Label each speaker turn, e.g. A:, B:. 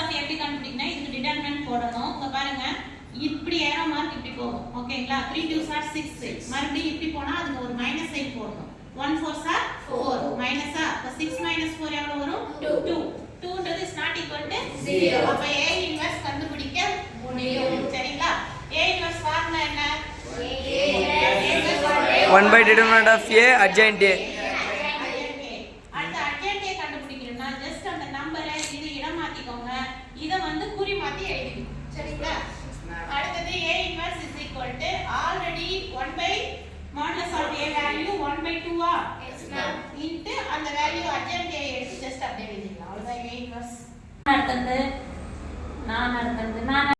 A: of எப்படி கண்டுபிடிக்கணும் இதுக்கு டிடர்மினன்ட் போடணும் இங்க பாருங்க இப்படி ஏரோ மார்க் இப்படி போகும் ஓகேங்களா 3 2s are 6 மறுபடியும் இப்படி போனா அதுக்கு ஒரு மைனஸ் சைன் போடணும் 1 4s are 4 மைனஸா அப்ப 6 4 எவ்வளவு வரும் 2 2ன்றது is not equal to 0 அப்ப A இன்வெர்ஸ் கண்டுபிடிக்க முடியும் சரிங்களா A இன்வெர்ஸ் ஃபார்முலா என்ன A
B: 1 by determinant of A adjoint A
A: அந்த adjoint A கண்டுபிடிக்கணும்னா ஜஸ்ட் அந்த நம்பரை இது இடம் மாத்திக்கோங்க இத வந்து குறி மாத்தி எழுதிக்கணும் சரிங்களா அடுத்து A inverse is equal to already 1 by modulus of A value 1 by 2 ah into அந்த வேல்யூ adjoint A எடுத்து ஜஸ்ட் அப்படியே எழுதிக்கலாம் அவ்வளவுதான் A inverse நான் அடுத்து